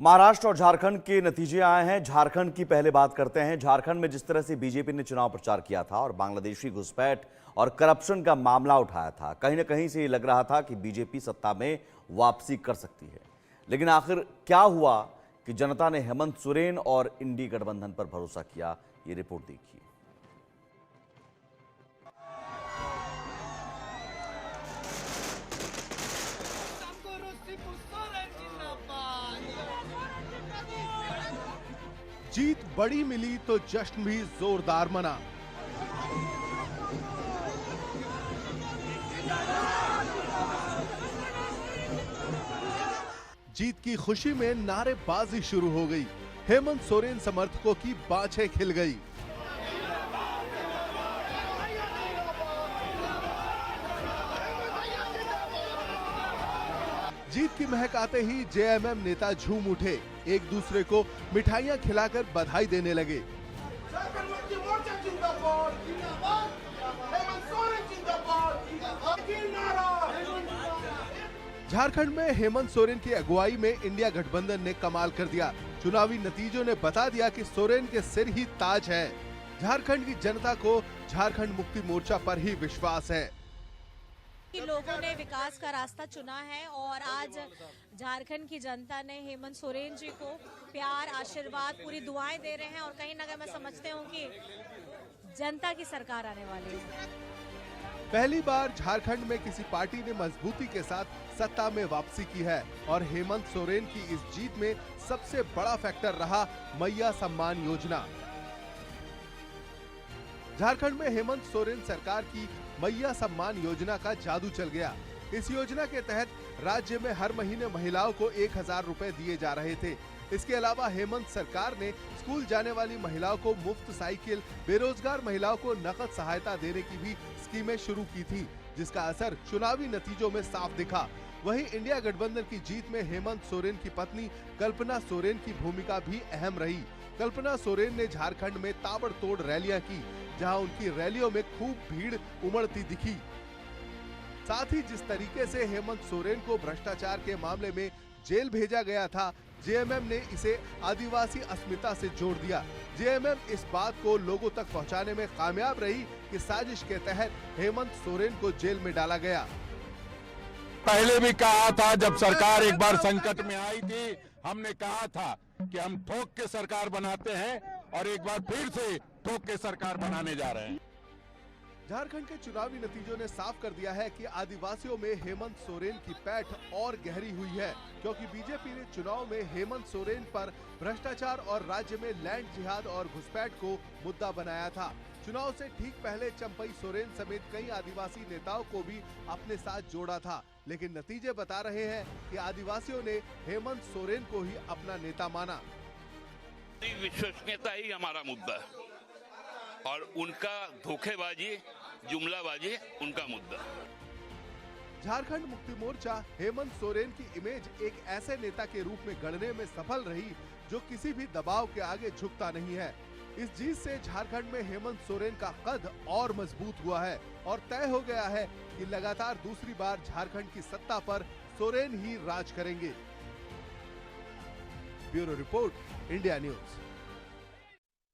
महाराष्ट्र और झारखंड के नतीजे आए हैं। झारखंड की पहले बात करते हैं। झारखंड में जिस तरह से बीजेपी ने चुनाव प्रचार किया था और बांग्लादेशी घुसपैठ और करप्शन का मामला उठाया था, कहीं ना कहीं से ये लग रहा था कि बीजेपी सत्ता में वापसी कर सकती है। लेकिन आखिर क्या हुआ कि जनता ने हेमंत सोरेन और इंडी गठबंधन पर भरोसा किया, ये रिपोर्ट देखिए। जीत बड़ी मिली तो जश्न भी जोरदार मना। जीत की खुशी में नारेबाजी शुरू हो गई। हेमंत सोरेन समर्थकों की बाछें खिल गई। जीत की महक आते ही जेएमएम नेता झूम उठे, एक दूसरे को मिठाइयां खिलाकर बधाई देने लगे। झारखंड में हेमंत सोरेन की अगुवाई में इंडिया गठबंधन ने कमाल कर दिया। चुनावी नतीजों ने बता दिया कि सोरेन के सिर ही ताज है। झारखंड की जनता को झारखंड मुक्ति मोर्चा पर ही विश्वास है कि लोगों ने विकास का रास्ता चुना है और आज झारखंड की जनता ने हेमंत सोरेन जी को प्यार, आशीर्वाद, पूरी दुआएं दे रहे हैं और कहीं ना कहीं मैं समझती हूँ कि जनता की सरकार आने वाली है। पहली बार झारखंड में किसी पार्टी ने मजबूती के साथ सत्ता में वापसी की है और हेमंत सोरेन की इस जीत में सबसे बड़ा फैक्टर रहा मैया सम्मान योजना। झारखंड में हेमंत सोरेन सरकार की मैया सम्मान योजना का जादू चल गया। इस योजना के तहत राज्य में हर महीने महिलाओं को 1000 रुपए दिए जा रहे थे। इसके अलावा हेमंत सरकार ने स्कूल जाने वाली महिलाओं को मुफ्त साइकिल, बेरोजगार महिलाओं को नकद सहायता देने की भी स्कीमें शुरू की थी, जिसका असर चुनावी नतीजों में साफ दिखा। वहीं इंडिया गठबंधन की जीत में हेमंत सोरेन की पत्नी कल्पना सोरेन की भूमिका भी अहम रही। कल्पना सोरेन ने झारखंड में ताबड़तोड़ रैलियां की, जहां उनकी रैलियों में खूब भीड़ उमड़ती दिखी। साथ ही जिस तरीके से हेमंत सोरेन को भ्रष्टाचार के मामले में जेल भेजा गया था, जेएमएम ने इसे आदिवासी अस्मिता से जोड़ दिया। जेएमएम इस बात को लोगों तक पहुंचाने में कामयाब रही कि साजिश के तहत हेमंत सोरेन को जेल में डाला गया। पहले भी कहा था, जब सरकार एक बार संकट में आई थी, हमने कहा था कि हम ठोक के सरकार बनाते हैं और एक बार फिर से ठोक के सरकार बनाने जा रहे हैं। झारखंड के चुनावी नतीजों ने साफ कर दिया है कि आदिवासियों में हेमंत सोरेन की पैठ और गहरी हुई है, क्योंकि बीजेपी ने चुनाव में हेमंत सोरेन पर भ्रष्टाचार और राज्य में लैंड जिहाद और घुसपैठ को मुद्दा बनाया था। चुनाव से ठीक पहले चंपई सोरेन समेत कई आदिवासी नेताओं को भी अपने साथ जोड़ा था, लेकिन नतीजे बता रहे हैं कि आदिवासियों ने हेमंत सोरेन को ही अपना नेता माना। विश्वसनीयता ही हमारा मुद्दा है और उनका धोखेबाजी, जुमलाबाजी उनका मुद्दा। झारखंड मुक्ति मोर्चा हेमंत सोरेन की इमेज एक ऐसे नेता के रूप में गढ़ने में सफल रही जो किसी भी दबाव के आगे झुकता नहीं है। इस जीत से झारखंड में हेमंत सोरेन का कद और मजबूत हुआ है और तय हो गया है कि लगातार दूसरी बार झारखंड की सत्ता पर सोरेन ही राज करेंगे। Bureau report, India news.